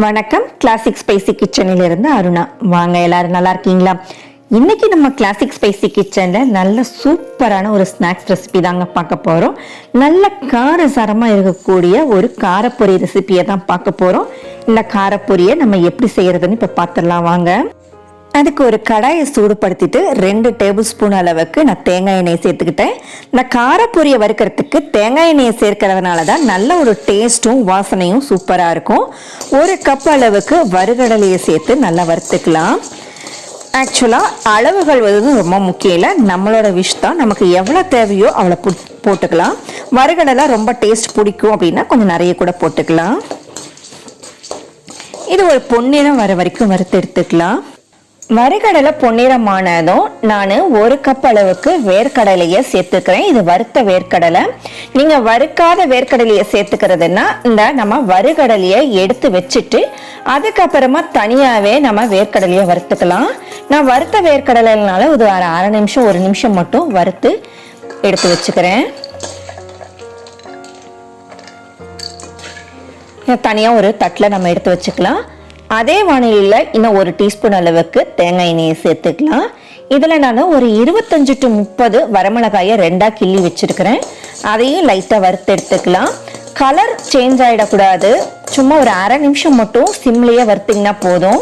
வணக்கம். Classic spicy கிச்சனில் இருந்து அருணா. வாங்க, எல்லாரும் நல்லா இருக்கீங்களா? இன்னைக்கு நம்ம கிளாசிக் ஸ்பைசி கிச்சன்ல நல்ல சூப்பரான ஒரு ஸ்நாக்ஸ் ரெசிபி தாங்க பார்க்க போறோம். நல்ல காரசாரமா இருக்கக்கூடிய ஒரு காரப்பொரி ரெசிபியை தான் பார்க்க போறோம். இந்த காரப்பொரியை நம்ம எப்படி செய்யறதுன்னு இப்ப பார்த்துடலாம் வாங்க. அதுக்கு ஒரு கடாயை சூடுபடுத்திட்டு 2 டேபிள் ஸ்பூன் அளவுக்கு நான் தேங்காய் எண்ணெயை சேர்த்துக்கிட்டேன். இந்த காரப்பொரியை வறுக்கிறதுக்கு தேங்காய் எண்ணெயை சேர்க்கறதுனால தான் நல்ல ஒரு டேஸ்ட்டும் வாசனையும் சூப்பராக இருக்கும். 1 கப் அளவுக்கு வறுகடலையை சேர்த்து நல்லா வறுத்துக்கலாம். ஆக்சுவலாக அளவுகள் வந்து ரொம்ப முக்கியம் இல்லை, நம்மளோட விஷ் தான். நமக்கு எவ்வளோ தேவையோ அவ்வளோ போட்டுக்கலாம். வறுகடலை ரொம்ப டேஸ்ட் பிடிக்கும் அப்படின்னா கொஞ்சம் நிறைய கூட போட்டுக்கலாம். இது ஒரு பொன்னிறம் வர வரைக்கும் வறுத்து எடுத்துக்கலாம். வறுகடலை பொன்னிறமானதும் நான் 1 கப் அளவுக்கு வேர்க்கடலையை சேர்த்துக்கிறேன். இது வறுத்த வேர்க்கடலை. நீங்கள் வறுக்காத வேர்க்கடலையை சேர்த்துக்கிறதுனா இந்த நம்ம வறுகடலையை எடுத்து வச்சுட்டு அதுக்கப்புறமா தனியாகவே நம்ம வேர்க்கடலையை வறுத்துக்கலாம். நான் வறுத்த வேர்க்கடலைனால இது ஒரு அரை நிமிஷம் 1 நிமிஷம் மட்டும் வறுத்து எடுத்து வச்சுக்கிறேன். தனியாக ஒரு தட்டில் நம்ம எடுத்து வச்சுக்கலாம். அதே வானிலையில் இன்னும் 1 டீஸ்பூன் அளவுக்கு தேங்காய் எண்ணெயை சேர்த்துக்கலாம். இதில் நான் ஒரு 25 to 30 வரமிளகாயை 2ஆக கிள்ளி வச்சிருக்கிறேன். அதையும் லைட்டாக வறுத்து எடுத்துக்கலாம். கலர் சேஞ்ச் ஆகிடக்கூடாது, சும்மா ஒரு அரை நிமிஷம் மட்டும் சிம்லேயே வறுத்திங்கன்னா போதும்.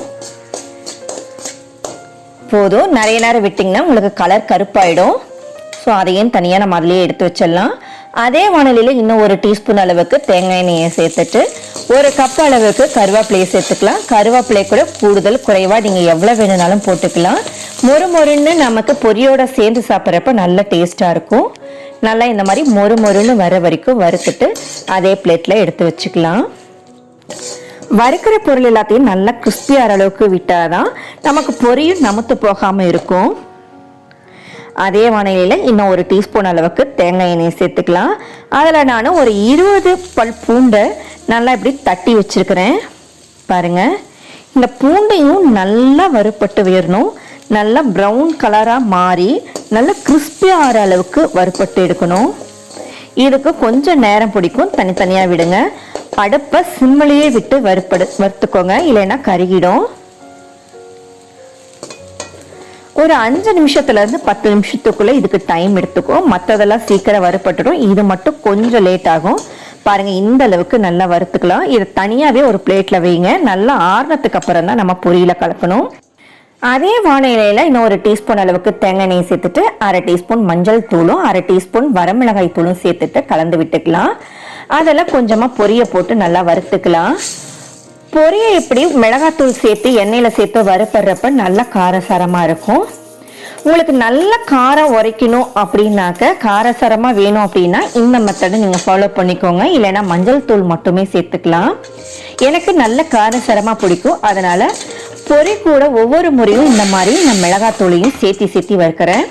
நிறைய நேரம் விட்டிங்கன்னா உங்களுக்கு கலர் கருப்பாயிடும். ஸோ அதையும் தனியாக நம்ம அதிலேயே எடுத்து வச்சிடலாம். அதே வானிலையில் இன்னும் 1 டீஸ்பூன் அளவுக்கு தேங்காய் எண்ணெயை சேர்த்துட்டு 1 கப் அளவுக்கு கருவேப்பிலையை சேர்த்துக்கலாம். கருவேப்பிலை கூட கூடுதல் குறைவாக நீங்கள் எவ்வளோ வேணும்னாலும் போட்டுக்கலாம். மொறுன்னு நமக்கு பொரியோட சேர்ந்து சாப்பிட்றப்ப நல்ல டேஸ்ட்டாக இருக்கும். நல்லா இந்த மாதிரி மொறுன்னு வர வரைக்கும் வறுத்துட்டு அதே பிளேட்டில் எடுத்து வச்சுக்கலாம். வறுக்கிற பொருள் எல்லாத்தையும் நல்லா கிறிஸ்பியாகிற அளவுக்கு விட்டாதான் நமக்கு பொரியும் நமுத்து போகாமல் இருக்கும். அதே வானிலையில் இன்னும் 1 டீஸ்பூன் அளவுக்கு தேங்காய் எண்ணெயை சேர்த்துக்கலாம். அதில் நான் ஒரு 20 பல் பூண்டை நல்லா இப்படி தட்டி வச்சிருக்கிறேன். பாருங்கள், இந்த பூண்டையும் நல்லா வறுப்பட்டு வேறணும். நல்லா ப்ரௌன் கலராக மாறி நல்லா கிறிஸ்பியாக ஆகிற அளவுக்கு வறுப்பட்டு எடுக்கணும். இதுக்கு கொஞ்சம் நேரம் பிடிக்கும், தனித்தனியாக விடுங்க. அடுப்பை சிம்மிலேயே விட்டு வறுத்துக்கோங்க, இல்லைன்னா கருகிடும். ஒரு 5 நிமிஷத்துலேருந்து 10 நிமிஷத்துக்குள்ளே இதுக்கு டைம் எடுத்துக்கும். மற்றதெல்லாம் சீக்கிரம் வறுப்பட்டுடும், இது மட்டும் கொஞ்சம் லேட் ஆகும். பாருங்கள், இந்த அளவுக்கு நல்லா வறுத்துக்கலாம். இதை தனியாகவே ஒரு பிளேட்டில் வைங்க. நல்லா ஆறுனதுக்கு அப்புறம் தான் நம்ம பொரியில் கலக்கணும். அதே வானிலையில் இன்னும் 1 டீஸ்பூன் அளவுக்கு தேங்காய் எண்ணெயை சேர்த்துட்டு 1/2 டீஸ்பூன் மஞ்சள் தூளும் 1/2 டீஸ்பூன் வரமிளகாய் தூளும் சேர்த்துட்டு கலந்து விட்டுக்கலாம். அதெல்லாம் கொஞ்சமாக பொரியை போட்டு நல்லா வறுத்துக்கலாம். பொரியை எப்படி மிளகாத்தூள் சேர்த்து எண்ணெயில் சேர்த்து வறுப்படுறப்ப நல்லா காரசாரமாக இருக்கும். உங்களுக்கு நல்ல காரம் உரைக்கணும் அப்படின்னாக்க, காரசாரமாக வேணும் அப்படின்னா இந்த மெத்தடை நீங்கள் ஃபாலோ பண்ணிக்கோங்க. இல்லைன்னா மஞ்சள் தூள் மட்டுமே சேர்த்துக்கலாம். எனக்கு நல்ல காரசாரமாக பிடிக்கும், அதனால் பொரி கூட ஒவ்வொரு முறையும் இந்த மாதிரி நான் மிளகாத்தூளையும் சேர்த்தி வறுக்கிறேன்.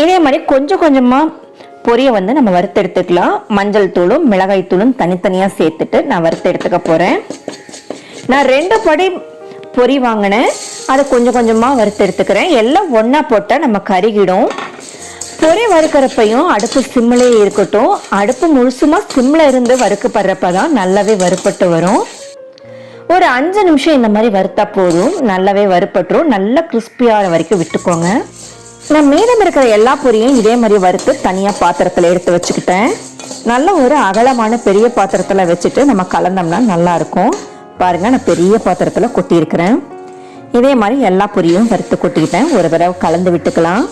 இதே மாதிரி கொஞ்சம் கொஞ்சமாக பொரியை வந்து நம்ம வறுத்து எடுத்துக்கலாம். மஞ்சள் தூளும் மிளகாய் தூளும் தனித்தனியாக சேர்த்துட்டு நான் வறுத்து எடுத்துக்க போகிறேன். நான் 2 படி பொரி வாங்கினேன், அதை கொஞ்சம் கொஞ்சமாக வறுத்து எடுத்துக்கிறேன். எல்லாம் ஒன்றா போட்டால் நம்ம கருகிடும். பொரி வறுக்கிறப்பையும் அடுப்பு சிம்மிலே இருக்கட்டும். அடுப்பு முழுசுமாக சிம்மில் இருந்து வறுக்கப்படுறப்ப தான் நல்லாவே வறுப்பட்டு வரும். ஒரு 5 நிமிஷம் இந்த மாதிரி வறுத்தா போதும், நல்லாவே வறுப்பட்டுரும். நல்லா கிறிஸ்பியாக வரைக்கும் விட்டுக்கோங்க. நான் மீதம் இருக்கிற எல்லா பொரியும் இதே மாதிரி வறுத்து தனியாக பாத்திரத்தில் எடுத்து வச்சுக்கிட்டேன். நல்ல ஒரு அகலமான பெரிய பாத்திரத்தில் வச்சுட்டு நம்ம கலந்தோம்னா நல்லாயிருக்கும். பாருங்கள், நான் பெரிய பாத்திரத்தில் கொட்டியிருக்கிறேன். இதே மாதிரி எல்லா பொரியும் வறுத்து கொட்டிக்கிட்டேன். ஒரு தடவை கலந்து விட்டுக்கலாம்.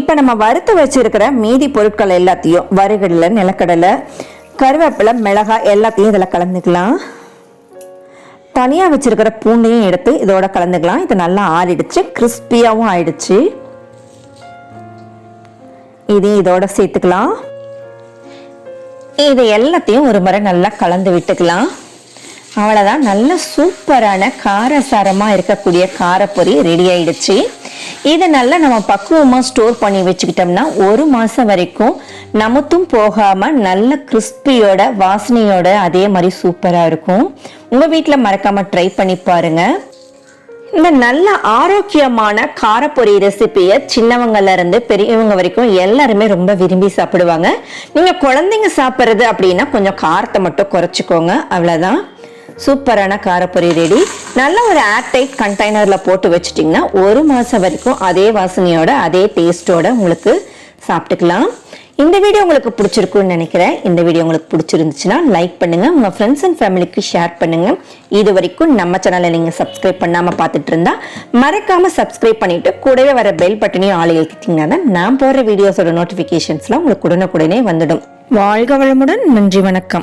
இப்போ நம்ம வறுத்து வச்சிருக்கிற மீதி பொருட்கள் எல்லாத்தையும் வறுகடலை, நிலக்கடலை, கருவேப்பிலை, மிளகாய் எல்லாத்தையும் இதில் கலந்துக்கலாம். தனியாக வச்சிருக்கிற பூண்டையும் எடுத்து இதோட கலந்துக்கலாம். இது நல்லா ஆறிடுச்சு, கிறிஸ்பியாகவும் ஆயிடுச்சு. இதையும் இதோட சேர்த்துக்கலாம். இது எல்லாத்தையும் ஒரு முறை நல்லா கலந்து விட்டுக்கலாம். அவ்வளோதான், நல்ல சூப்பரான காரசாரமாக இருக்கக்கூடிய காரப்பொரி ரெடி ஆயிடுச்சு. இதை நல்லா நம்ம பக்குவமாக ஸ்டோர் பண்ணி வச்சுக்கிட்டோம்னா 1 மாதம் வரைக்கும் நமுத்தும் போகாமல் நல்ல கிறிஸ்பியோட வாசனையோட அதே மாதிரி சூப்பராக இருக்கும். உங்கள் வீட்டில் மறக்காமல் ட்ரை பண்ணி பாருங்கள். இந்த நல்ல ஆரோக்கியமான காரப்பொரி ரெசிபியை சின்னவங்கல இருந்து பெரியவங்க வரைக்கும் எல்லாருமே ரொம்ப விரும்பி சாப்பிடுவாங்க. நீங்க குழந்தைங்க சாப்பிட்றது அப்படின்னா கொஞ்சம் காரத்தை மட்டும் குறைச்சிக்கோங்க, அவ்வளவுதான். சூப்பரான காரப்பொரி ரெடி. நல்ல ஒரு ஏர்டைட் கண்டெய்னர்ல போட்டு வச்சிட்டிங்கன்னா 1 மாசம் வரைக்கும் அதே வாசனையோட அதே டேஸ்டோட உங்களுக்கு சாப்பிட்டுக்கலாம். இந்த வீடியோ உங்களுக்கு பிடிச்சிருக்குன்னு நினைக்கிறேன். இந்த வீடியோ உங்களுக்கு பிடிச்சிருந்துச்சுன்னா லைக் பண்ணுங்க, உங்க ஃப்ரெண்ட்ஸ் அண்ட் ஃபேமிலிக்கு ஷேர் பண்ணுங்க. இது வரைக்கும் நம்ம சேனலை நீங்க சப்ஸ்கிரைப் பண்ணாம பார்த்துட்டு இருந்தா மறக்காம சப்ஸ்கிரைப் பண்ணிட்டு கூடவே வர பெல் பட்டனையும் ஆளை எழுத்திட்டீங்கன்னா தான் நான் போடுற வீடியோஸோட நோட்டிபிகேஷன்ஸ்லாம் உங்களுக்கு உடனுக்குடனே வந்துடும். வாழ்க வளமுடன். நன்றி, வணக்கம்.